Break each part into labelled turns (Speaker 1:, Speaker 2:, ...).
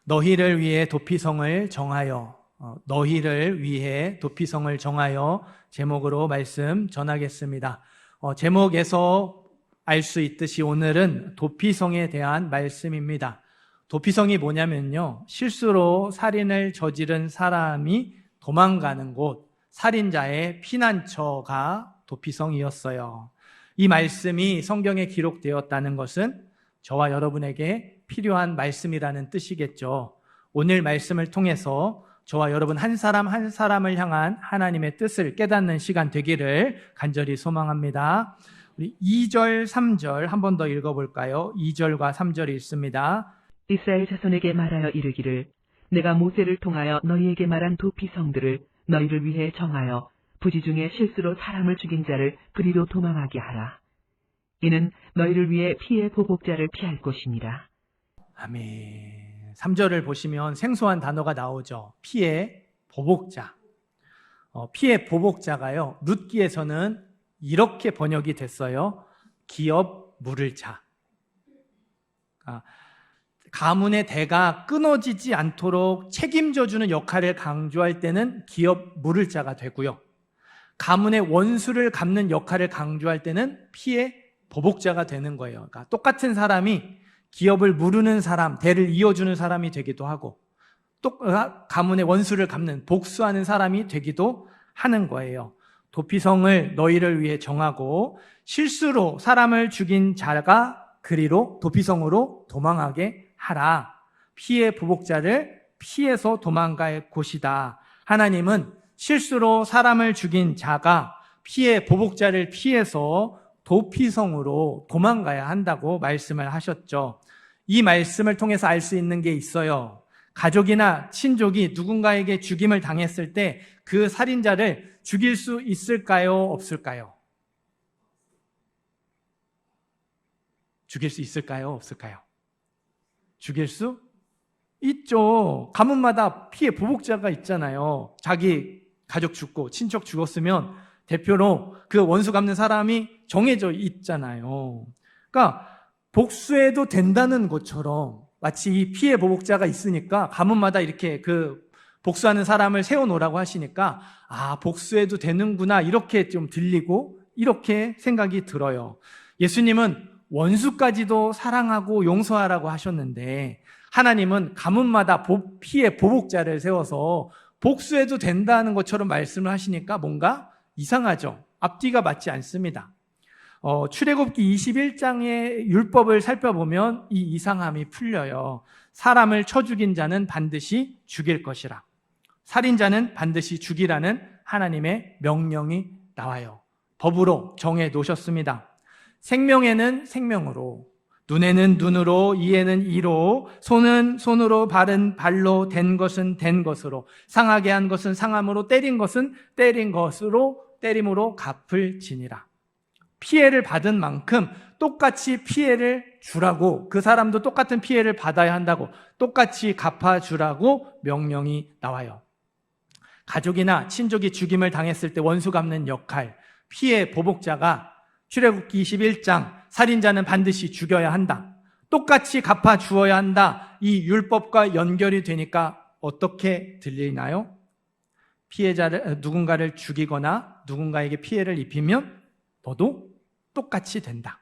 Speaker 1: 너희를 위해 도피성을 정하여 너희를 위해 도피성을 정하여 제목으로 말씀 전하겠습니다. 제목에서 알 수 있듯이 오늘은 도피성에 대한 말씀입니다. 도피성이 뭐냐면요, 실수로 살인을 저지른 사람이 도망가는 곳, 살인자의 피난처가 도피성이었어요. 이 말씀이 성경에 기록되었다는 것은 저와 여러분에게 필요한 말씀이라는 뜻이겠죠. 오늘 말씀을 통해서 저와 여러분 한 사람 한 사람을 향한 하나님의 뜻을 깨닫는 시간 되기를 간절히 소망합니다. 우리 2절, 3절 한 번 더 읽어볼까요? 2절과 3절이 있습니다.
Speaker 2: 이스라엘 자손에게 말하여 이르기를 내가 모세를 통하여 너희에게 말한 도피성들을 너희를 위해 정하여 부지 중에 실수로 사람을 죽인 자를 그리로 도망하게 하라. 이는 너희를 위해 피해 보복자를 피할 것이니라.
Speaker 1: 아멘. 3절을 보시면 생소한 단어가 나오죠. 피해 보복자. 피해 보복자가요, 룻기에서는 이렇게 번역이 됐어요. 기업 물을 자. 가문의 대가 끊어지지 않도록 책임져주는 역할을 강조할 때는 기업 물을 자가 되고요. 가문의 원수를 갚는 역할을 강조할 때는 피해 보복자가 되는 거예요. 그러니까 똑같은 사람이 기업을 무르는 사람, 대를 이어주는 사람이 되기도 하고 또 가문의 원수를 갚는, 복수하는 사람이 되기도 하는 거예요. 도피성을 너희를 위해 정하고 실수로 사람을 죽인 자가 그리로 도피성으로 도망하게 하라. 피해 보복자를 피해서 도망갈 곳이다. 하나님은 실수로 사람을 죽인 자가 피해 보복자를 피해서 도피성으로 도망가야 한다고 말씀을 하셨죠. 이 말씀을 통해서 알 수 있는 게 있어요. 가족이나 친족이 누군가에게 죽임을 당했을 때 그 살인자를 죽일 수 있을까요? 없을까요? 죽일 수 있을까요? 없을까요? 죽일 수 있죠. 가문마다 피해 보복자가 있잖아요. 자기 가족 죽고 친척 죽었으면 대표로 그 원수 갚는 사람이 정해져 있잖아요. 그러니까 복수해도 된다는 것처럼 마치 이 피해 보복자가 있으니까 가문마다 이렇게 그 복수하는 사람을 세워놓으라고 하시니까 복수해도 되는구나 이렇게 좀 들리고 이렇게 생각이 들어요. 예수님은 원수까지도 사랑하고 용서하라고 하셨는데 하나님은 가문마다 피해 보복자를 세워서 복수해도 된다는 것처럼 말씀을 하시니까 뭔가 이상하죠. 앞뒤가 맞지 않습니다. 출애굽기 21장의 율법을 살펴보면 이 이상함이 풀려요. 사람을 쳐 죽인 자는 반드시 죽일 것이라. 살인자는 반드시 죽이라는 하나님의 명령이 나와요. 법으로 정해 놓으셨습니다. 생명에는 생명으로, 눈에는 눈으로, 이에는 이로, 손은 손으로, 발은 발로, 된 것은 된 것으로, 상하게 한 것은 상함으로, 때린 것은 때린 것으로, 때림으로 갚을 지니라. 피해를 받은 만큼 똑같이 피해를 주라고, 그 사람도 똑같은 피해를 받아야 한다고 똑같이 갚아주라고 명령이 나와요. 가족이나 친족이 죽임을 당했을 때 원수 갚는 역할, 피해 보복자가 출애굽기 21장 살인자는 반드시 죽여야 한다, 똑같이 갚아주어야 한다, 이 율법과 연결이 되니까 어떻게 들리나요? 누군가를 죽이거나 누군가에게 피해를 입히면 너도 똑같이 된다.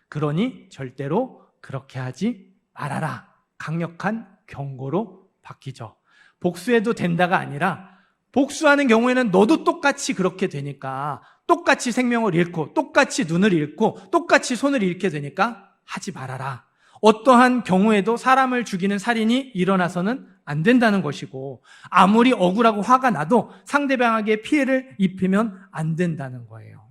Speaker 1: 그러니 절대로 그렇게 하지 말아라. 강력한 경고로 바뀌죠. 복수해도 된다가 아니라 복수하는 경우에는 너도 똑같이 그렇게 되니까, 똑같이 생명을 잃고 똑같이 눈을 잃고 똑같이 손을 잃게 되니까 하지 말아라. 어떠한 경우에도 사람을 죽이는 살인이 일어나서는 안 된다는 것이고, 아무리 억울하고 화가 나도 상대방에게 피해를 입히면 안 된다는 거예요.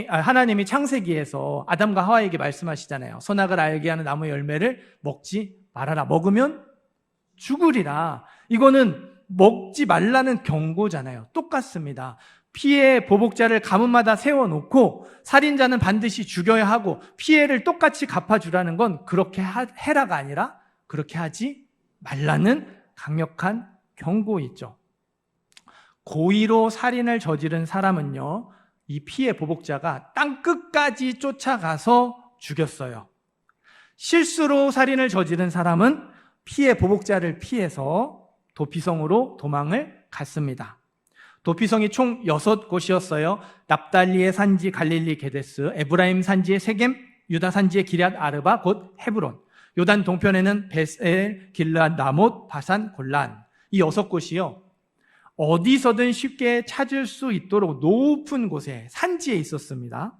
Speaker 1: 하나님이 창세기에서 아담과 하와에게 말씀하시잖아요. 선악을 알게 하는 나무 열매를 먹지 말아라. 먹으면 죽으리라. 이거는 먹지 말라는 경고잖아요. 똑같습니다. 피해 보복자를 가문마다 세워놓고 살인자는 반드시 죽여야 하고 피해를 똑같이 갚아주라는 건 그렇게 해라가 아니라 그렇게 하지 말라는 강력한 경고이죠. 고의로 살인을 저지른 사람은요, 이 피해 보복자가 땅끝까지 쫓아가서 죽였어요. 실수로 살인을 저지른 사람은 피해 보복자를 피해서 도피성으로 도망을 갔습니다. 도피성이 총 6곳이었어요. 납달리의 산지 갈릴리 게데스, 에브라임 산지의 세겜, 유다 산지의 기럇 아르바 곧 헤브론, 요단 동편에는 베셀, 길르앗, 라못, 바산, 골란. 이 6곳이요. 어디서든 쉽게 찾을 수 있도록 높은 곳에 산지에 있었습니다.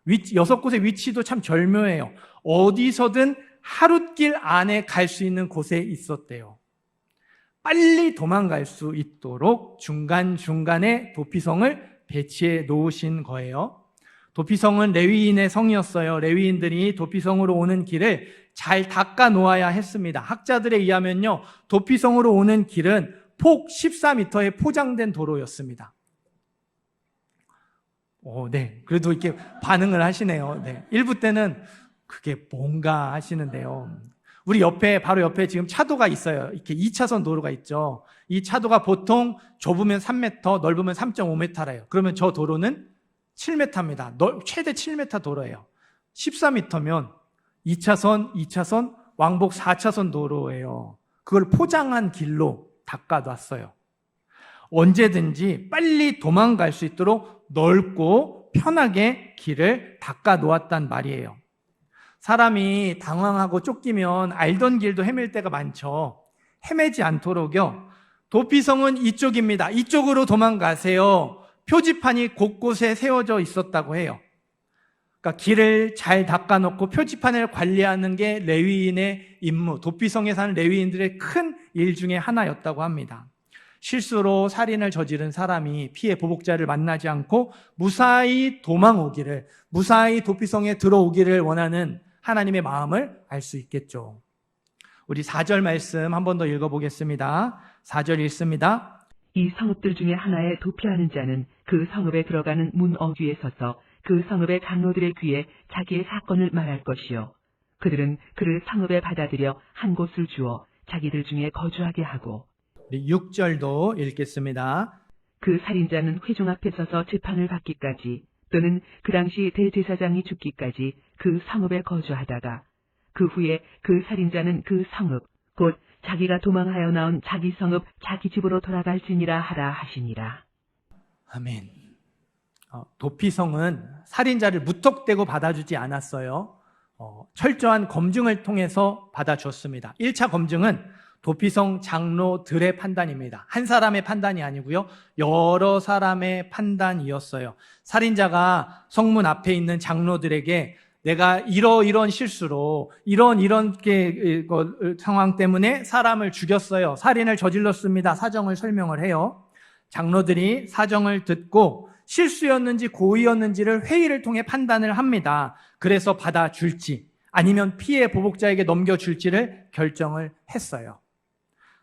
Speaker 1: 6곳의 위치도 참 절묘해요. 어디서든 하룻길 안에 갈 수 있는 곳에 있었대요. 빨리 도망갈 수 있도록 중간중간에 도피성을 배치해 놓으신 거예요. 도피성은 레위인의 성이었어요. 레위인들이 도피성으로 오는 길을 잘 닦아 놓아야 했습니다. 학자들에 의하면요, 도피성으로 오는 길은 폭 14m의 포장된 도로였습니다. 네. 그래도 이렇게 반응을 하시네요. 네. 1부 때는 그게 뭔가 하시는데요. 우리 옆에, 바로 옆에 지금 차도가 있어요. 이렇게 2차선 도로가 있죠. 이 차도가 보통 좁으면 3m, 넓으면 3.5m래요. 그러면 저 도로는 7m입니다. 최대 7m 도로예요. 14m면 2차선, 왕복 4차선 도로예요. 그걸 포장한 길로 닦아놨어요. 언제든지 빨리 도망갈 수 있도록 넓고 편하게 길을 닦아놓았단 말이에요. 사람이 당황하고 쫓기면 알던 길도 헤맬 때가 많죠. 헤매지 않도록요, 도피성은 이쪽입니다. 이쪽으로 도망가세요. 표지판이 곳곳에 세워져 있었다고 해요. 그러니까 길을 잘 닦아놓고 표지판을 관리하는 게 레위인의 임무, 도피성에 사는 레위인들의 큰 일 중에 하나였다고 합니다. 실수로 살인을 저지른 사람이 피해 보복자를 만나지 않고 무사히 도망오기를, 무사히 도피성에 들어오기를 원하는 하나님의 마음을 알 수 있겠죠. 우리 4절 말씀 한 번 더 읽어보겠습니다. 4절 읽습니다.
Speaker 2: 이 성읍들 중에 하나에 도피하는 자는 그 성읍에 들어가는 문 어귀에 서서 그 성읍의 장로들의 귀에 자기의 사건을 말할 것이요. 그들은 그를 성읍에 받아들여 한 곳을 주어 자기들 중에 거주하게 하고.
Speaker 1: 우리 6절도 읽겠습니다.
Speaker 2: 그 살인자는 회중 앞에 서서 재판을 받기까지 또는 그 당시 대제사장이 죽기까지 그 성읍에 거주하다가 그 후에 그 살인자는 그 성읍 곧 자기가 도망하여 나온 자기 성읍 자기 집으로 돌아갈지니라 하라 하시니라.
Speaker 1: 아멘. 도피성은 살인자를 무턱대고 받아주지 않았어요. 철저한 검증을 통해서 받아줬습니다. 1차 검증은 도피성 장로들의 판단입니다. 한 사람의 판단이 아니고요, 여러 사람의 판단이었어요. 살인자가 성문 앞에 있는 장로들에게 내가 이런 실수로 이런 상황 때문에 사람을 죽였어요. 살인을 저질렀습니다. 사정을 설명을 해요. 장로들이 사정을 듣고 실수였는지 고의였는지를 회의를 통해 판단을 합니다. 그래서 받아줄지 아니면 피해 보복자에게 넘겨줄지를 결정을 했어요.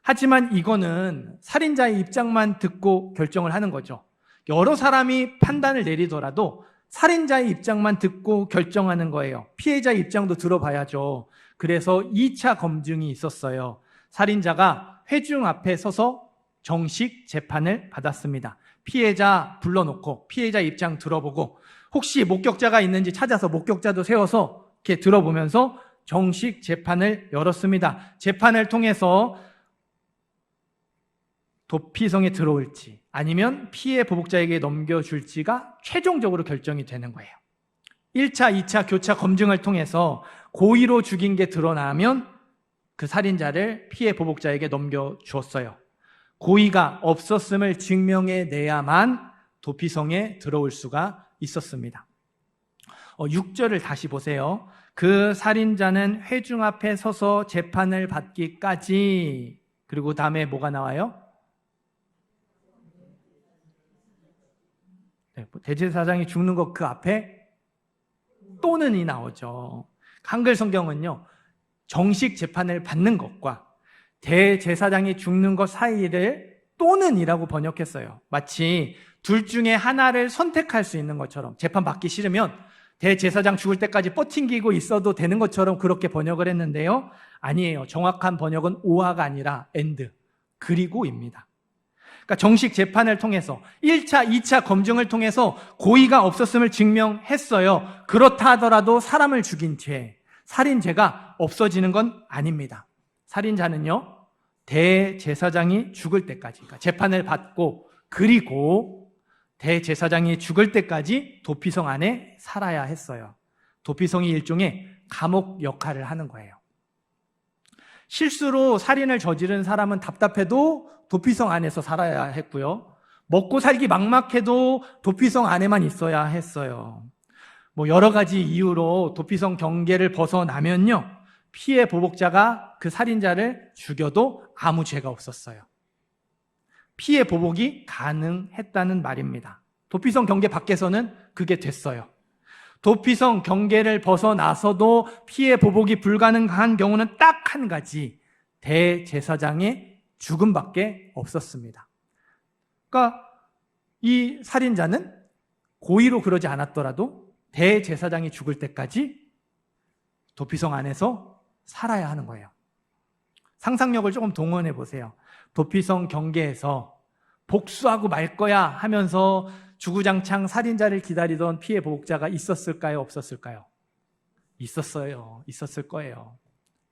Speaker 1: 하지만 이거는 살인자의 입장만 듣고 결정을 하는 거죠. 여러 사람이 판단을 내리더라도 살인자의 입장만 듣고 결정하는 거예요. 피해자의 입장도 들어봐야죠. 그래서 2차 검증이 있었어요. 살인자가 회중 앞에 서서 정식 재판을 받았습니다. 피해자 불러놓고 피해자 입장 들어보고 혹시 목격자가 있는지 찾아서 목격자도 세워서 이렇게 들어보면서 정식 재판을 열었습니다. 재판을 통해서 도피성에 들어올지 아니면 피해 보복자에게 넘겨줄지가 최종적으로 결정이 되는 거예요. 1차, 2차 교차 검증을 통해서 고의로 죽인 게 드러나면 그 살인자를 피해 보복자에게 넘겨주었어요. 고의가 없었음을 증명해내야만 도피성에 들어올 수가 있었습니다. 6절을 다시 보세요. 그 살인자는 회중 앞에 서서 재판을 받기까지, 그리고 다음에 뭐가 나와요? 대제사장이 죽는 것 그 앞에 또는이 나오죠. 한글 성경은요, 정식 재판을 받는 것과 대제사장이 죽는 것 사이를 또는이라고 번역했어요. 마치 둘 중에 하나를 선택할 수 있는 것처럼, 재판 받기 싫으면 대제사장 죽을 때까지 버팅기고 있어도 되는 것처럼 그렇게 번역을 했는데요, 아니에요. 정확한 번역은 오하가 아니라 and, 그리고입니다. 그러니까 정식 재판을 통해서 1차, 2차 검증을 통해서 고의가 없었음을 증명했어요. 그렇다 하더라도 사람을 죽인 죄, 살인죄가 없어지는 건 아닙니다. 살인자는요, 대제사장이 죽을 때까지, 그러니까 재판을 받고 그리고 대제사장이 죽을 때까지 도피성 안에 살아야 했어요. 도피성이 일종의 감옥 역할을 하는 거예요. 실수로 살인을 저지른 사람은 답답해도 도피성 안에서 살아야 했고요. 먹고 살기 막막해도 도피성 안에만 있어야 했어요. 여러 가지 이유로 도피성 경계를 벗어나면요, 피해 보복자가 그 살인자를 죽여도 아무 죄가 없었어요. 피해 보복이 가능했다는 말입니다. 도피성 경계 밖에서는 그게 됐어요. 도피성 경계를 벗어나서도 피해 보복이 불가능한 경우는 딱 한 가지, 대제사장의 죽음밖에 없었습니다. 그러니까 이 살인자는 고의로 그러지 않았더라도 대제사장이 죽을 때까지 도피성 안에서 살아야 하는 거예요. 상상력을 조금 동원해 보세요. 도피성 경계에서 복수하고 말 거야 하면서 주구장창 살인자를 기다리던 피해 보복자가 있었을까요? 없었을까요? 있었어요. 있었을 거예요.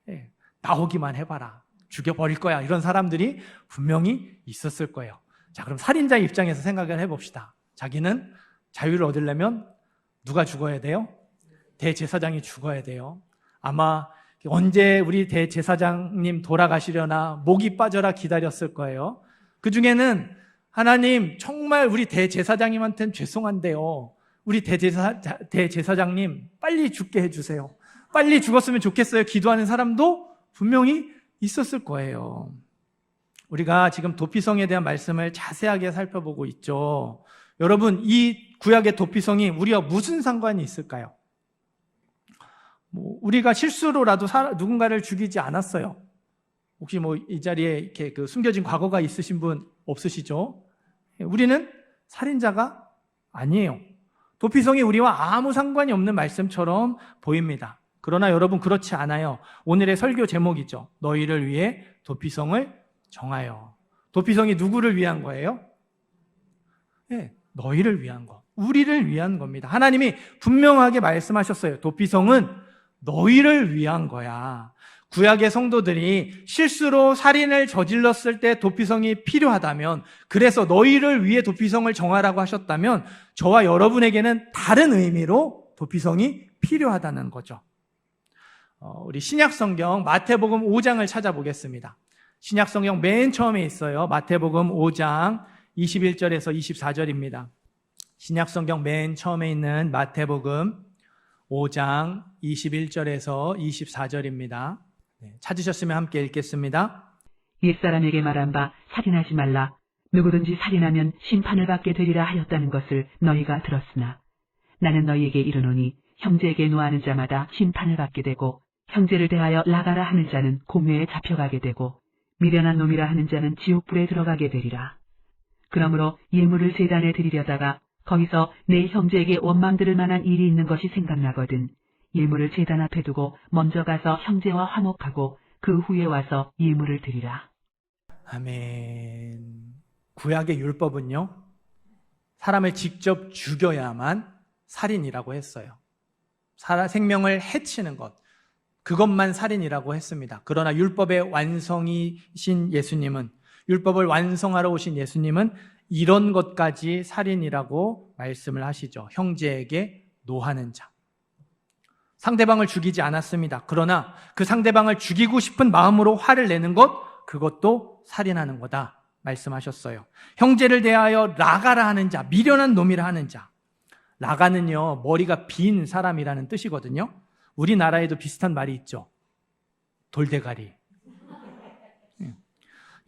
Speaker 1: 예, 나오기만 해봐라. 죽여버릴 거야. 이런 사람들이 분명히 있었을 거예요. 자, 그럼 살인자의 입장에서 생각을 해봅시다. 자기는 자유를 얻으려면 누가 죽어야 돼요? 대제사장이 죽어야 돼요. 아마 언제 우리 대제사장님 돌아가시려나 목이 빠져라 기다렸을 거예요. 그 중에는 하나님 정말 우리 대제사장님한테는 죄송한데요, 우리 대제사장님 빨리 죽게 해주세요. 빨리 죽었으면 좋겠어요. 기도하는 사람도 분명히 있었을 거예요. 우리가 지금 도피성에 대한 말씀을 자세하게 살펴보고 있죠. 여러분, 이 구약의 도피성이 우리와 무슨 상관이 있을까요? 우리가 실수로라도 누군가를 죽이지 않았어요. 혹시 이 자리에 이렇게 숨겨진 과거가 있으신 분 없으시죠? 우리는 살인자가 아니에요. 도피성이 우리와 아무 상관이 없는 말씀처럼 보입니다. 그러나 여러분, 그렇지 않아요. 오늘의 설교 제목이죠. 너희를 위해 도피성을 정하여. 도피성이 누구를 위한 거예요? 네, 너희를 위한 거. 우리를 위한 겁니다. 하나님이 분명하게 말씀하셨어요. 도피성은 너희를 위한 거야. 구약의 성도들이 실수로 살인을 저질렀을 때 도피성이 필요하다면, 그래서 너희를 위해 도피성을 정하라고 하셨다면, 저와 여러분에게는 다른 의미로 도피성이 필요하다는 거죠. 우리 신약성경 마태복음 5장을 찾아보겠습니다. 신약성경 맨 처음에 있어요. 마태복음 5장 21절에서 24절입니다. 신약성경 맨 처음에 있는 마태복음 5장 21절에서 24절입니다. 찾으셨으면 함께 읽겠습니다.
Speaker 2: 옛사람에게 말한 바 살인하지 말라. 누구든지 살인하면 심판을 받게 되리라 하였다는 것을 너희가 들었으나 나는 너희에게 이르노니 형제에게 노하는 자마다 심판을 받게 되고 형제를 대하여 나가라 하는 자는 공회에 잡혀가게 되고 미련한 놈이라 하는 자는 지옥불에 들어가게 되리라. 그러므로 예물을 제단에 드리려다가 거기서 내 형제에게 원망 들을 만한 일이 있는 것이 생각나거든 예물을 제단 앞에 두고 먼저 가서 형제와 화목하고 그 후에 와서 예물을 드리라.
Speaker 1: 아멘. 구약의 율법은요, 사람을 직접 죽여야만 살인이라고 했어요. 생명을 해치는 것, 그것만 살인이라고 했습니다. 그러나 율법의 완성이신 예수님은, 율법을 완성하러 오신 예수님은 이런 것까지 살인이라고 말씀을 하시죠. 형제에게 노하는 자. 상대방을 죽이지 않았습니다. 그러나 그 상대방을 죽이고 싶은 마음으로 화를 내는 것, 그것도 살인하는 거다 말씀하셨어요. 형제를 대하여 나가라 하는 자, 미련한 놈이라 하는 자. 라가는요, 머리가 빈 사람이라는 뜻이거든요. 우리나라에도 비슷한 말이 있죠. 돌대가리.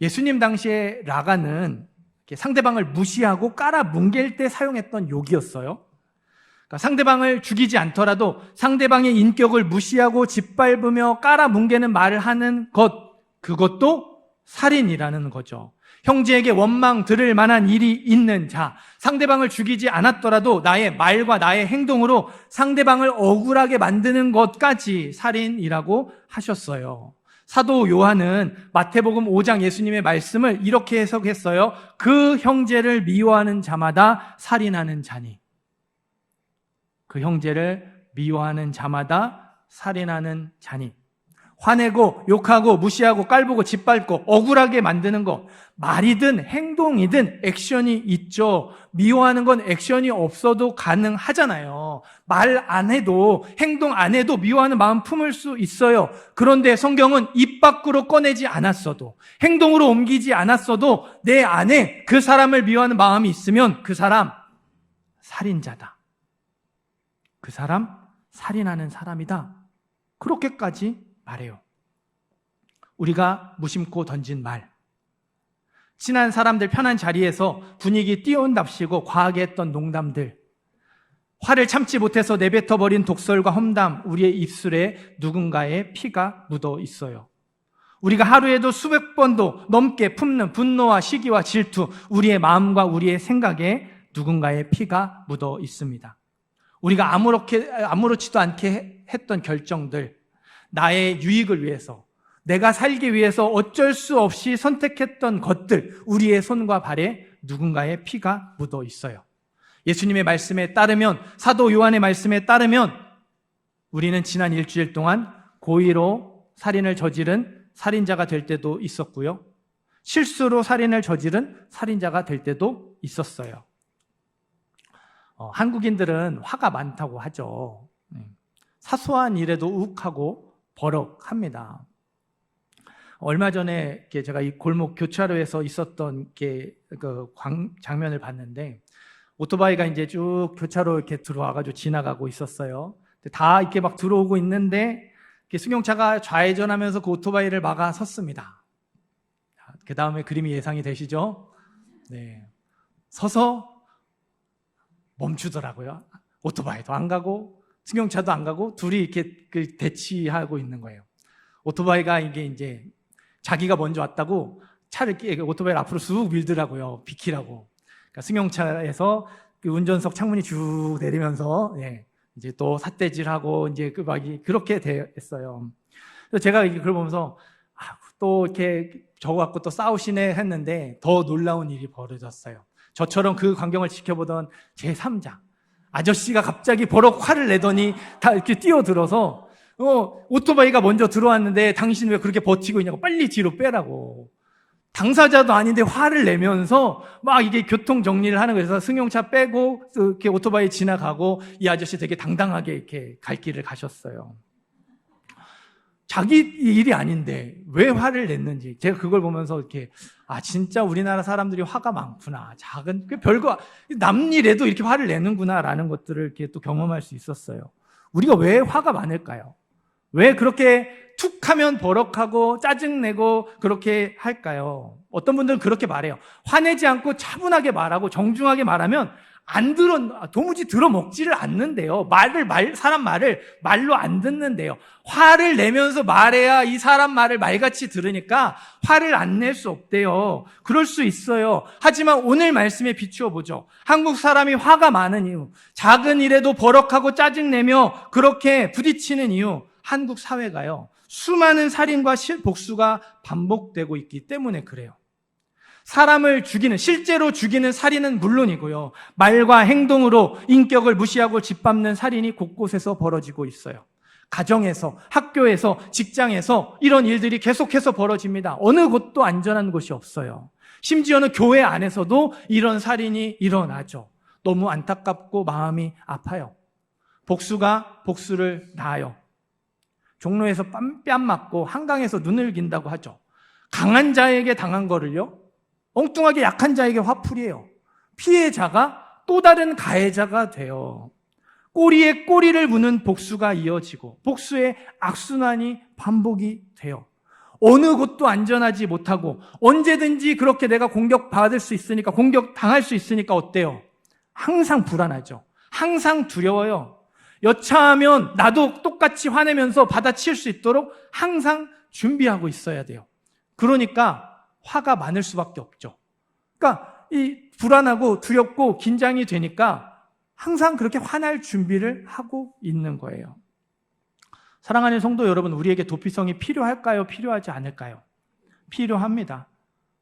Speaker 1: 예수님 당시에 라가는 상대방을 무시하고 깔아뭉갤 때 사용했던 욕이었어요. 그러니까 상대방을 죽이지 않더라도 상대방의 인격을 무시하고 짓밟으며 깔아뭉개는 말을 하는 것, 그것도 살인이라는 거죠. 형제에게 원망 들을 만한 일이 있는 자, 상대방을 죽이지 않았더라도 나의 말과 나의 행동으로 상대방을 억울하게 만드는 것까지 살인이라고 하셨어요. 사도 요한은 마태복음 5장 예수님의 말씀을 이렇게 해석했어요. 그 형제를 미워하는 자마다 살인하는 자니. 그 형제를 미워하는 자마다 살인하는 자니. 화내고 욕하고 무시하고 깔보고 짓밟고 억울하게 만드는 거, 말이든 행동이든 액션이 있죠. 미워하는 건 액션이 없어도 가능하잖아요. 말 안 해도 행동 안 해도 미워하는 마음 품을 수 있어요. 그런데 성경은 입 밖으로 꺼내지 않았어도 행동으로 옮기지 않았어도 내 안에 그 사람을 미워하는 마음이 있으면 그 사람 살인자다. 그 사람 살인하는 사람이다. 그렇게까지 말해요. 우리가 무심코 던진 말, 친한 사람들 편한 자리에서 분위기 띄운답시고 과하게 했던 농담들, 화를 참지 못해서 내뱉어버린 독설과 험담, 우리의 입술에 누군가의 피가 묻어 있어요. 우리가 하루에도 수백 번도 넘게 품는 분노와 시기와 질투, 우리의 마음과 우리의 생각에 누군가의 피가 묻어 있습니다. 우리가 아무렇지도 않게 했던 결정들, 나의 유익을 위해서, 내가 살기 위해서 어쩔 수 없이 선택했던 것들, 우리의 손과 발에 누군가의 피가 묻어 있어요. 예수님의 말씀에 따르면, 사도 요한의 말씀에 따르면 우리는 지난 일주일 동안 고의로 살인을 저지른 살인자가 될 때도 있었고요, 실수로 살인을 저지른 살인자가 될 때도 있었어요. 한국인들은 화가 많다고 하죠. 사소한 일에도 욱하고 버럭합니다. 얼마 전에 제가 이 골목 교차로에서 있었던 장면을 봤는데, 오토바이가 이제 쭉 교차로 이렇게 들어와가지고 지나가고 있었어요. 다 이렇게 막 들어오고 있는데 승용차가 좌회전하면서 그 오토바이를 막아 섰습니다. 그 다음에 그림이 예상이 되시죠? 네. 서서 멈추더라고요. 오토바이도 안 가고 승용차도 안 가고 둘이 이렇게 대치하고 있는 거예요. 오토바이가 이제 자기가 먼저 왔다고 오토바이를 앞으로 쑥 밀더라고요. 비키라고. 그러니까 승용차에서 그 운전석 창문이 쭉 내리면서 이제 또 삿대질하고 이제 그렇게 됐어요. 그래서 제가 그걸 보면서 또 이렇게 저거 갖고 또 싸우시네 했는데 더 놀라운 일이 벌어졌어요. 저처럼 그 광경을 지켜보던 제3자 아저씨가 갑자기 버럭 화를 내더니 다 이렇게 뛰어들어서 오토바이가 먼저 들어왔는데 당신 왜 그렇게 버티고 있냐고, 빨리 뒤로 빼라고. 당사자도 아닌데 화를 내면서 막 이게 교통 정리를 하는 거예요. 그래서 승용차 빼고 이렇게 오토바이 지나가고 이 아저씨 되게 당당하게 이렇게 갈 길을 가셨어요. 자기 일이 아닌데 왜 화를 냈는지 제가 그걸 보면서 이렇게 진짜 우리나라 사람들이 화가 많구나. 작은 별거 남 일에도 이렇게 화를 내는구나라는 것들을 이렇게 또 경험할 수 있었어요. 우리가 왜 화가 많을까요? 왜 그렇게 툭 하면 버럭하고 짜증내고 그렇게 할까요? 어떤 분들은 그렇게 말해요. 화내지 않고 차분하게 말하고 정중하게 말하면 도무지 들어먹지를 않는데요. 사람 말을 말로 안 듣는데요. 화를 내면서 말해야 이 사람 말을 말같이 들으니까 화를 안 낼 수 없대요. 그럴 수 있어요. 하지만 오늘 말씀에 비추어 보죠. 한국 사람이 화가 많은 이유, 작은 일에도 버럭하고 짜증내며 그렇게 부딪히는 이유, 한국 사회가요, 수많은 살인과 복수가 반복되고 있기 때문에 그래요. 사람을 실제로 죽이는 살인은 물론이고요, 말과 행동으로 인격을 무시하고 짓밟는 살인이 곳곳에서 벌어지고 있어요. 가정에서, 학교에서, 직장에서 이런 일들이 계속해서 벌어집니다. 어느 곳도 안전한 곳이 없어요. 심지어는 교회 안에서도 이런 살인이 일어나죠. 너무 안타깝고 마음이 아파요. 복수가 복수를 낳아요. 종로에서 뺨 맞고 한강에서 눈을 긴다고 하죠. 강한 자에게 당한 거를요, 엉뚱하게 약한 자에게 화풀이해요. 피해자가 또 다른 가해자가 돼요. 꼬리에 꼬리를 무는 복수가 이어지고 복수의 악순환이 반복이 돼요. 어느 곳도 안전하지 못하고 언제든지 그렇게 내가 공격받을 수 있으니까, 공격당할 수 있으니까 어때요? 항상 불안하죠. 항상 두려워요. 여차하면 나도 똑같이 화내면서 받아칠 수 있도록 항상 준비하고 있어야 돼요. 그러니까 화가 많을 수밖에 없죠. 그러니까 이 불안하고 두렵고 긴장이 되니까 항상 그렇게 화날 준비를 하고 있는 거예요. 사랑하는 성도 여러분, 우리에게 도피성이 필요할까요? 필요하지 않을까요? 필요합니다.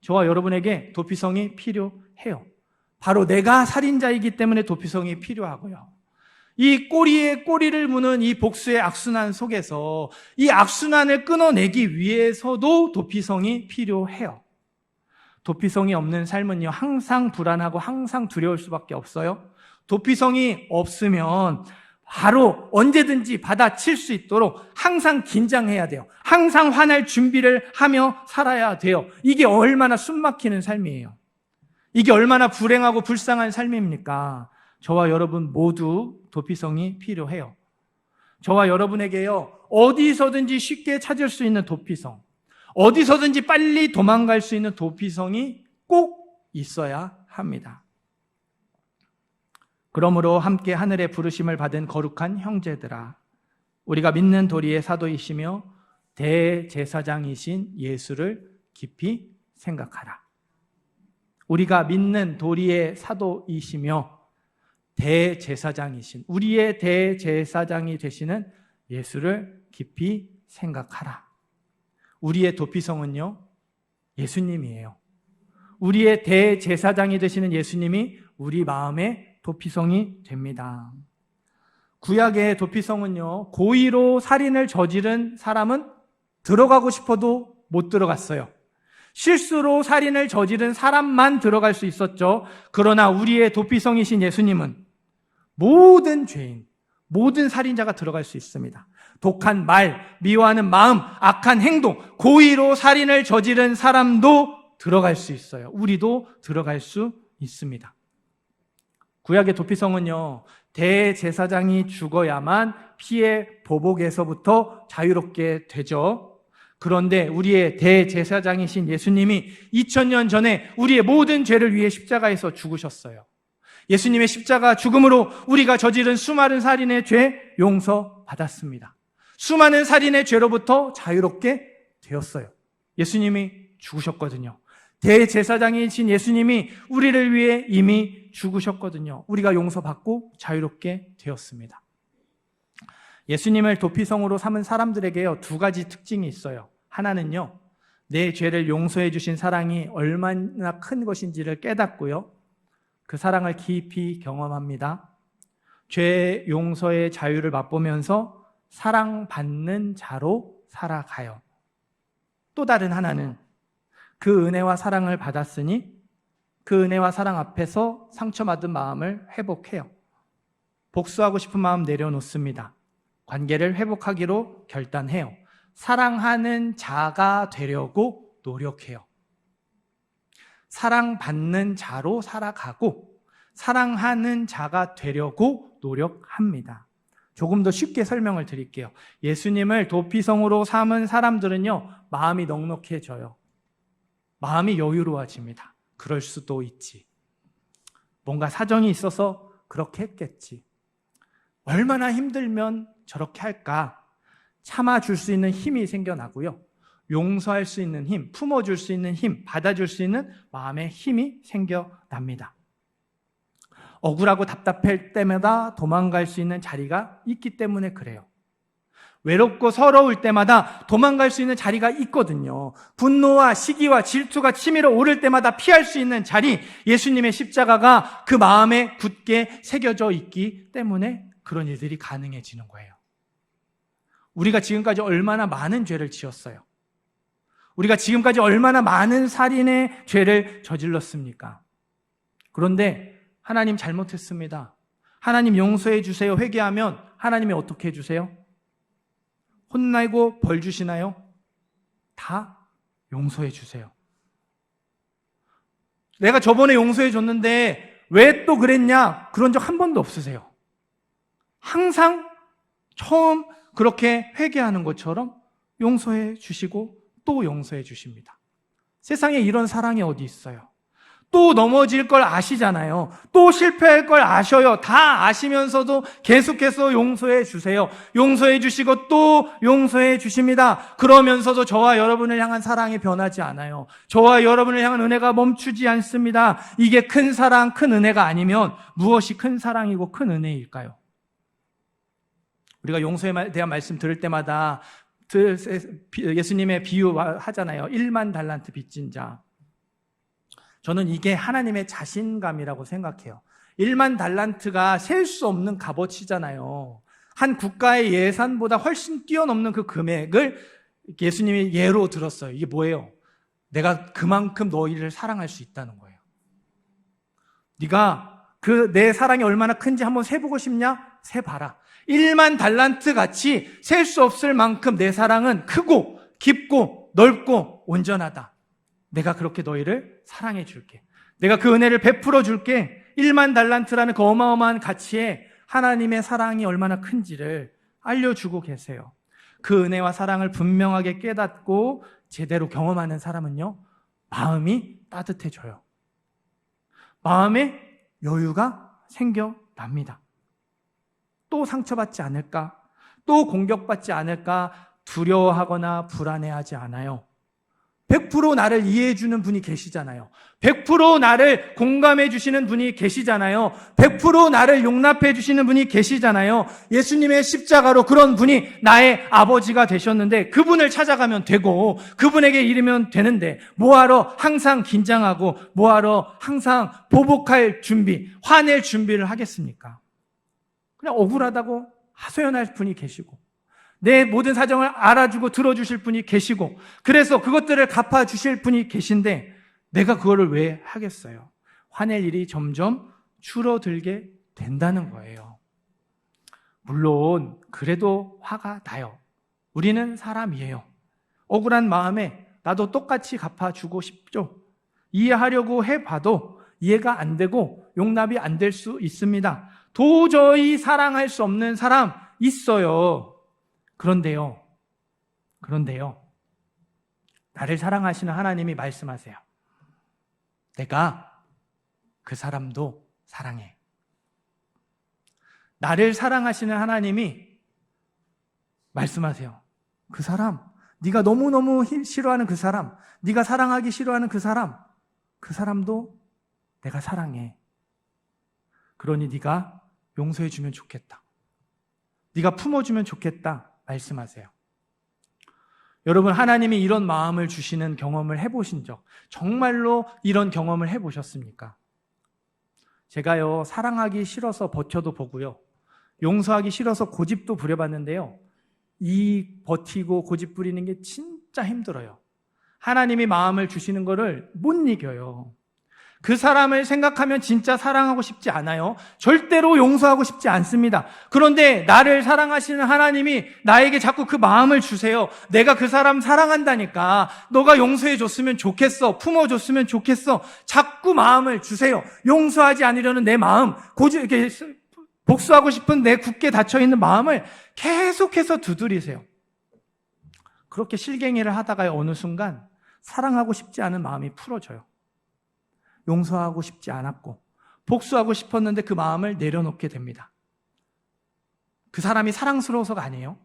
Speaker 1: 저와 여러분에게 도피성이 필요해요. 바로 내가 살인자이기 때문에 도피성이 필요하고요. 이 꼬리에 꼬리를 무는 이 복수의 악순환 속에서 이 악순환을 끊어내기 위해서도 도피성이 필요해요. 도피성이 없는 삶은요, 항상 불안하고 항상 두려울 수밖에 없어요. 도피성이 없으면 바로 언제든지 받아칠 수 있도록 항상 긴장해야 돼요. 항상 화날 준비를 하며 살아야 돼요. 이게 얼마나 숨막히는 삶이에요. 이게 얼마나 불행하고 불쌍한 삶입니까? 저와 여러분 모두 도피성이 필요해요. 저와 여러분에게요, 어디서든지 쉽게 찾을 수 있는 도피성, 어디서든지 빨리 도망갈 수 있는 도피성이 꼭 있어야 합니다. 그러므로 함께 하늘의 부르심을 받은 거룩한 형제들아, 우리가 믿는 도리의 사도이시며 대제사장이신 예수를 깊이 생각하라. 우리가 믿는 도리의 사도이시며 대제사장이신, 우리의 대제사장이 되시는 예수를 깊이 생각하라. 우리의 도피성은요, 예수님이에요. 우리의 대제사장이 되시는 예수님이 우리 마음의 도피성이 됩니다. 구약의 도피성은요, 고의로 살인을 저지른 사람은 들어가고 싶어도 못 들어갔어요. 실수로 살인을 저지른 사람만 들어갈 수 있었죠. 그러나 우리의 도피성이신 예수님은 모든 죄인, 모든 살인자가 들어갈 수 있습니다. 독한 말, 미워하는 마음, 악한 행동, 고의로 살인을 저지른 사람도 들어갈 수 있어요. 우리도 들어갈 수 있습니다. 구약의 도피성은요, 대제사장이 죽어야만 피의 보복에서부터 자유롭게 되죠. 그런데 우리의 대제사장이신 예수님이 2000년 전에 우리의 모든 죄를 위해 십자가에서 죽으셨어요. 예수님의 십자가 죽음으로 우리가 저지른 수많은 살인의 죄 용서받았습니다. 수많은 살인의 죄로부터 자유롭게 되었어요. 예수님이 죽으셨거든요. 대제사장이신 예수님이 우리를 위해 이미 죽으셨거든요. 우리가 용서받고 자유롭게 되었습니다. 예수님을 도피성으로 삼은 사람들에게요, 두 가지 특징이 있어요. 하나는요, 내 죄를 용서해 주신 사랑이 얼마나 큰 것인지를 깨닫고요, 그 사랑을 깊이 경험합니다. 죄 용서의 자유를 맛보면서 사랑받는 자로 살아가요. 또 다른 하나는 그 은혜와 사랑을 받았으니 그 은혜와 사랑 앞에서 상처받은 마음을 회복해요. 복수하고 싶은 마음 내려놓습니다. 관계를 회복하기로 결단해요. 사랑하는 자가 되려고 노력해요. 사랑받는 자로 살아가고 사랑하는 자가 되려고 노력합니다. 조금 더 쉽게 설명을 드릴게요. 예수님을 도피성으로 삼은 사람들은요, 마음이 넉넉해져요. 마음이 여유로워집니다. 그럴 수도 있지. 뭔가 사정이 있어서 그렇게 했겠지. 얼마나 힘들면 저렇게 할까? 참아줄 수 있는 힘이 생겨나고요. 용서할 수 있는 힘, 품어줄 수 있는 힘, 받아줄 수 있는 마음의 힘이 생겨납니다. 억울하고 답답할 때마다 도망갈 수 있는 자리가 있기 때문에 그래요. 외롭고 서러울 때마다 도망갈 수 있는 자리가 있거든요. 분노와 시기와 질투가 치밀어 오를 때마다 피할 수 있는 자리, 예수님의 십자가가 그 마음에 굳게 새겨져 있기 때문에 그런 일들이 가능해지는 거예요. 우리가 지금까지 얼마나 많은 죄를 지었어요. 우리가 지금까지 얼마나 많은 살인의 죄를 저질렀습니까? 그런데 하나님 잘못했습니다. 하나님 용서해 주세요. 회개하면 하나님이 어떻게 해주세요? 혼나고 벌 주시나요? 다 용서해 주세요. 내가 저번에 용서해 줬는데 왜 또 그랬냐? 그런 적 한 번도 없으세요. 항상 처음 그렇게 회개하는 것처럼 용서해 주시고 또 용서해 주십니다. 세상에 이런 사랑이 어디 있어요? 또 넘어질 걸 아시잖아요. 또 실패할 걸 아셔요. 다 아시면서도 계속해서 용서해 주세요. 용서해 주시고 또 용서해 주십니다. 그러면서도 저와 여러분을 향한 사랑이 변하지 않아요. 저와 여러분을 향한 은혜가 멈추지 않습니다. 이게 큰 사랑, 큰 은혜가 아니면 무엇이 큰 사랑이고 큰 은혜일까요? 우리가 용서에 대한 말씀 들을 때마다 예수님의 비유 하잖아요. 1만 달란트 빚진 자. 저는 이게 하나님의 자신감이라고 생각해요. 1만 달란트가 셀 수 없는 값어치잖아요. 한 국가의 예산보다 훨씬 뛰어넘는 그 금액을 예수님이 예로 들었어요. 이게 뭐예요? 내가 그만큼 너희를 사랑할 수 있다는 거예요. 네가 내 사랑이 얼마나 큰지 한번 세보고 싶냐? 세봐라. 1만 달란트 같이 셀 수 없을 만큼 내 사랑은 크고 깊고 넓고 온전하다. 내가 그렇게 너희를 사랑해 줄게. 내가 그 은혜를 베풀어 줄게. 1만 달란트라는 그 어마어마한 가치에 하나님의 사랑이 얼마나 큰지를 알려주고 계세요. 그 은혜와 사랑을 분명하게 깨닫고 제대로 경험하는 사람은요, 마음이 따뜻해져요. 마음에 여유가 생겨납니다. 또 상처받지 않을까? 또 공격받지 않을까? 두려워하거나 불안해하지 않아요. 100% 나를 이해해 주는 분이 계시잖아요. 100% 나를 공감해 주시는 분이 계시잖아요. 100% 나를 용납해 주시는 분이 계시잖아요. 예수님의 십자가로 그런 분이 나의 아버지가 되셨는데 그분을 찾아가면 되고 그분에게 이르면 되는데 뭐하러 항상 긴장하고 뭐하러 항상 보복할 준비, 화낼 준비를 하겠습니까? 그냥 억울하다고 하소연할 분이 계시고 내 모든 사정을 알아주고 들어주실 분이 계시고 그래서 그것들을 갚아주실 분이 계신데 내가 그거를 왜 하겠어요? 화낼 일이 점점 줄어들게 된다는 거예요. 물론 그래도 화가 나요. 우리는 사람이에요. 억울한 마음에 나도 똑같이 갚아주고 싶죠. 이해하려고 해봐도 이해가 안 되고 용납이 안 될 수 있습니다. 도저히 사랑할 수 없는 사람 있어요. 그런데요, 나를 사랑하시는 하나님이 말씀하세요. 내가 그 사람도 사랑해. 나를 사랑하시는 하나님이 말씀하세요. 그 사람, 네가 너무너무 싫어하는 그 사람, 네가 사랑하기 싫어하는 그 사람도 내가 사랑해. 그러니 네가 용서해주면 좋겠다. 네가 품어주면 좋겠다. 말씀하세요. 여러분, 하나님이 이런 마음을 주시는 경험을 해보신 적, 정말로 이런 경험을 해보셨습니까? 제가요, 사랑하기 싫어서 버텨도 보고요, 용서하기 싫어서 고집도 부려봤는데요, 이 버티고 고집 부리는 게 진짜 힘들어요. 하나님이 마음을 주시는 거를 못 이겨요. 그 사람을 생각하면 진짜 사랑하고 싶지 않아요. 절대로 용서하고 싶지 않습니다. 그런데 나를 사랑하시는 하나님이 나에게 자꾸 그 마음을 주세요. 내가 그 사람 사랑한다니까. 너가 용서해 줬으면 좋겠어. 품어줬으면 좋겠어. 자꾸 마음을 주세요. 용서하지 않으려는 내 마음, 이렇게 복수하고 싶은 내 굳게 닫혀있는 마음을 계속해서 두드리세요. 그렇게 실갱이를 하다가 어느 순간 사랑하고 싶지 않은 마음이 풀어져요. 용서하고 싶지 않았고 복수하고 싶었는데 그 마음을 내려놓게 됩니다. 그 사람이 사랑스러워서가 아니에요.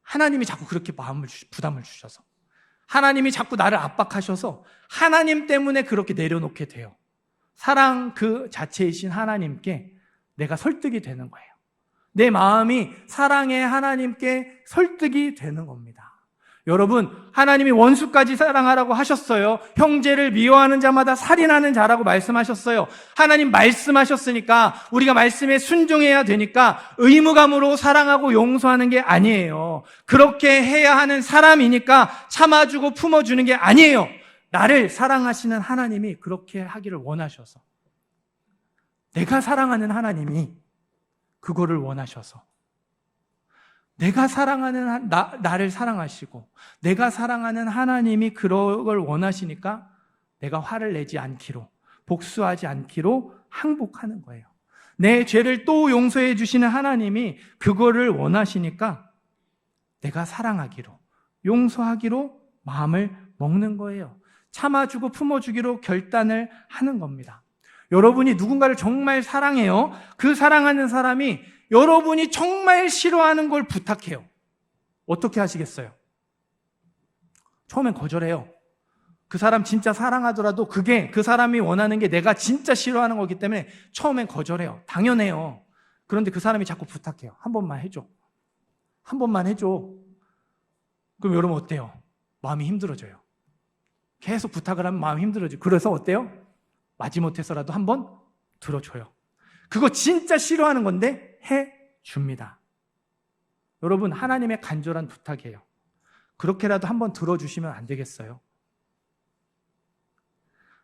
Speaker 1: 하나님이 자꾸 그렇게 부담을 주셔서, 하나님이 자꾸 나를 압박하셔서 하나님 때문에 그렇게 내려놓게 돼요. 사랑 그 자체이신 하나님께 내가 설득이 되는 거예요. 내 마음이 사랑의 하나님께 설득이 되는 겁니다. 여러분, 하나님이 원수까지 사랑하라고 하셨어요. 형제를 미워하는 자마다 살인하는 자라고 말씀하셨어요. 하나님 말씀하셨으니까 우리가 말씀에 순종해야 되니까 의무감으로 사랑하고 용서하는 게 아니에요. 그렇게 해야 하는 사람이니까 참아주고 품어주는 게 아니에요. 나를 사랑하시는 하나님이 그렇게 하기를 원하셔서, 내가 사랑하는 하나님이 그거를 원하셔서, 내가 사랑하는 나를 사랑하시고 내가 사랑하는 하나님이 그런 걸 원하시니까 내가 화를 내지 않기로, 복수하지 않기로 항복하는 거예요. 내 죄를 또 용서해 주시는 하나님이 그거를 원하시니까 내가 사랑하기로, 용서하기로 마음을 먹는 거예요. 참아주고 품어주기로 결단을 하는 겁니다. 여러분이 누군가를 정말 사랑해요. 그 사랑하는 사람이 여러분이 정말 싫어하는 걸 부탁해요. 어떻게 하시겠어요? 처음엔 거절해요. 그 사람 진짜 사랑하더라도 그게 그 사람이 원하는 게 내가 진짜 싫어하는 거기 때문에 처음엔 거절해요. 당연해요. 그런데 그 사람이 자꾸 부탁해요. 한 번만 해줘. 한 번만 해줘. 그럼 여러분 어때요? 마음이 힘들어져요. 계속 부탁을 하면 마음이 힘들어져요. 그래서 어때요? 마지못해서라도 한 번 들어줘요. 그거 진짜 싫어하는 건데 해줍니다. 여러분, 하나님의 간절한 부탁이에요. 그렇게라도 한번 들어주시면 안 되겠어요?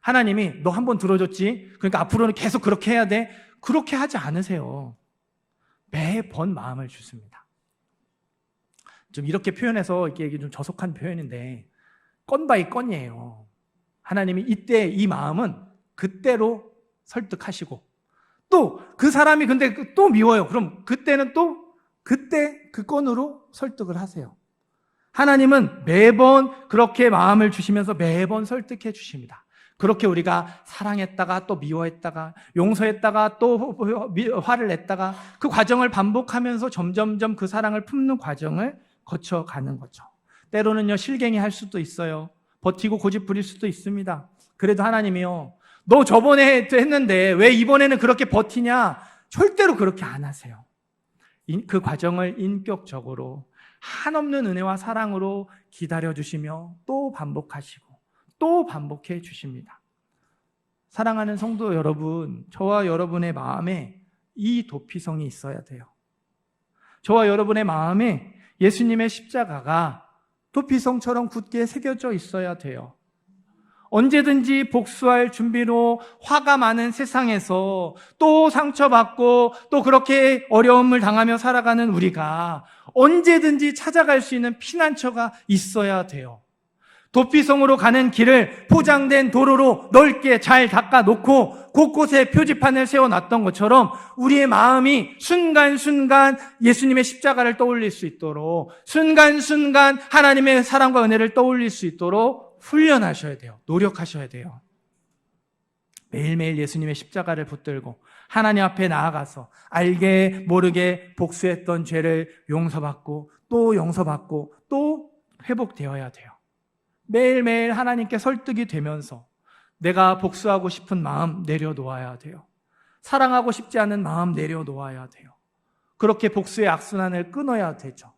Speaker 1: 하나님이 너 한번 들어줬지? 그러니까 앞으로는 계속 그렇게 해야 돼? 그렇게 하지 않으세요. 매번 마음을 주십니다. 좀 이렇게 표현해서 이게 좀 저속한 표현인데 건 바이 건이에요. 하나님이 이때 이 마음은 그때로 설득하시고 또 그 사람이 근데 또 미워요. 그럼 그때는 또 그때 그 건으로 설득을 하세요. 하나님은 매번 그렇게 마음을 주시면서 매번 설득해 주십니다. 그렇게 우리가 사랑했다가 또 미워했다가 용서했다가 또 화를 냈다가 그 과정을 반복하면서 점점점 그 사랑을 품는 과정을 거쳐가는 거죠. 때로는요, 실갱이 할 수도 있어요. 버티고 고집 부릴 수도 있습니다. 그래도 하나님이요, 너 저번에 했는데 왜 이번에는 그렇게 버티냐? 절대로 그렇게 안 하세요. 그 과정을 인격적으로 한없는 은혜와 사랑으로 기다려주시며 또 반복하시고 또 반복해 주십니다. 사랑하는 성도 여러분, 저와 여러분의 마음에 이 도피성이 있어야 돼요. 저와 여러분의 마음에 예수님의 십자가가 도피성처럼 굳게 새겨져 있어야 돼요. 언제든지 복수할 준비로 화가 많은 세상에서 또 상처받고 또 그렇게 어려움을 당하며 살아가는 우리가 언제든지 찾아갈 수 있는 피난처가 있어야 돼요. 도피성으로 가는 길을 포장된 도로로 넓게 잘 닦아놓고 곳곳에 표지판을 세워놨던 것처럼 우리의 마음이 순간순간 예수님의 십자가를 떠올릴 수 있도록 순간순간 하나님의 사랑과 은혜를 떠올릴 수 있도록 훈련하셔야 돼요. 노력하셔야 돼요. 매일매일 예수님의 십자가를 붙들고 하나님 앞에 나아가서 알게 모르게 복수했던 죄를 용서받고 또 용서받고 또 회복되어야 돼요. 매일매일 하나님께 설득이 되면서 내가 복수하고 싶은 마음 내려놓아야 돼요. 사랑하고 싶지 않은 마음 내려놓아야 돼요. 그렇게 복수의 악순환을 끊어야 되죠.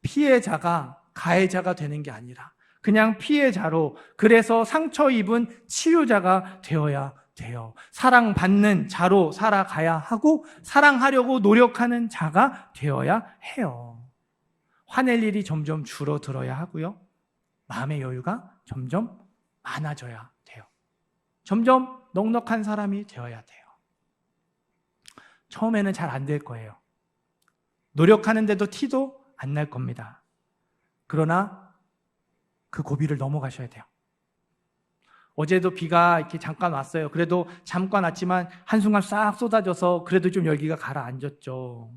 Speaker 1: 피해자가 가해자가 되는 게 아니라 그냥 피해자로, 그래서 상처 입은 치유자가 되어야 돼요. 사랑받는 자로 살아가야 하고 사랑하려고 노력하는 자가 되어야 해요. 화낼 일이 점점 줄어들어야 하고요. 마음의 여유가 점점 많아져야 돼요. 점점 넉넉한 사람이 되어야 돼요. 처음에는 잘 안 될 거예요. 노력하는데도 티도 안 날 겁니다. 그러나 그 고비를 넘어가셔야 돼요. 어제도 비가 이렇게 잠깐 왔어요. 그래도 잠깐 왔지만 한순간 싹 쏟아져서 그래도 좀 열기가 가라앉았죠.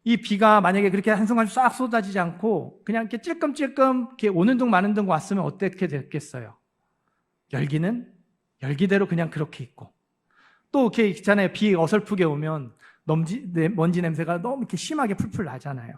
Speaker 1: 이 비가 만약에 그렇게 한순간 싹 쏟아지지 않고 그냥 이렇게 찔끔찔끔 이렇게 오는 둥 마는 둥 왔으면 어떻게 됐겠어요? 열기는 열기대로 그냥 그렇게 있고 또 이렇게 있잖아요. 비 어설프게 오면 먼지 냄새가 너무 이렇게 심하게 풀풀 나잖아요.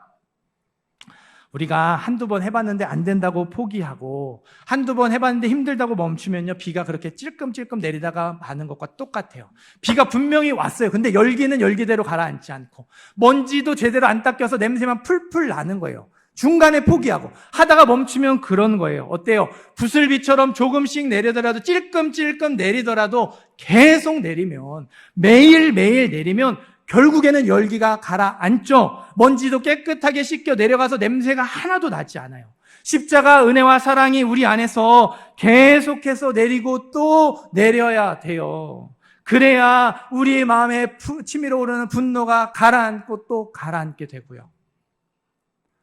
Speaker 1: 우리가 한두 번 해봤는데 안 된다고 포기하고 한두 번 해봤는데 힘들다고 멈추면요, 비가 그렇게 찔끔찔끔 내리다가 마는 것과 똑같아요. 비가 분명히 왔어요. 근데 열기는 열기대로 가라앉지 않고 먼지도 제대로 안 닦여서 냄새만 풀풀 나는 거예요. 중간에 포기하고 하다가 멈추면 그런 거예요. 어때요? 부슬비처럼 조금씩 내리더라도 찔끔찔끔 내리더라도 계속 내리면 매일매일 내리면 결국에는 열기가 가라앉죠. 먼지도 깨끗하게 씻겨 내려가서 냄새가 하나도 나지 않아요. 십자가 은혜와 사랑이 우리 안에서 계속해서 내리고 또 내려야 돼요. 그래야 우리 마음에 치밀어 오르는 분노가 가라앉고 또 가라앉게 되고요.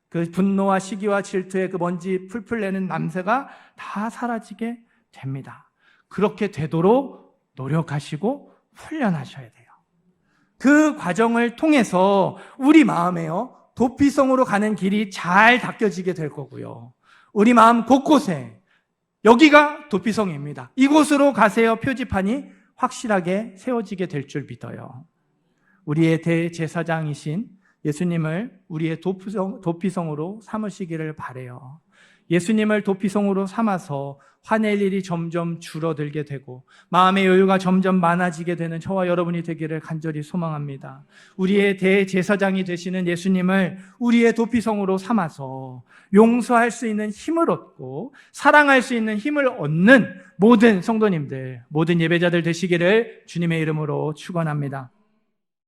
Speaker 1: 그 분노와 시기와 질투의 그 먼지 풀풀 내는 냄새가 다 사라지게 됩니다. 그렇게 되도록 노력하시고 훈련하셔야 돼요. 그 과정을 통해서 우리 마음에요, 도피성으로 가는 길이 잘 닦여지게 될 거고요. 우리 마음 곳곳에 여기가 도피성입니다. 이곳으로 가세요 표지판이 확실하게 세워지게 될 줄 믿어요. 우리의 대제사장이신 예수님을 우리의 도피성으로 삼으시기를 바라요. 예수님을 도피성으로 삼아서 화낼 일이 점점 줄어들게 되고 마음의 여유가 점점 많아지게 되는 저와 여러분이 되기를 간절히 소망합니다. 우리의 대제사장이 되시는 예수님을 우리의 도피성으로 삼아서 용서할 수 있는 힘을 얻고 사랑할 수 있는 힘을 얻는 모든 성도님들, 모든 예배자들 되시기를 주님의 이름으로 축원합니다.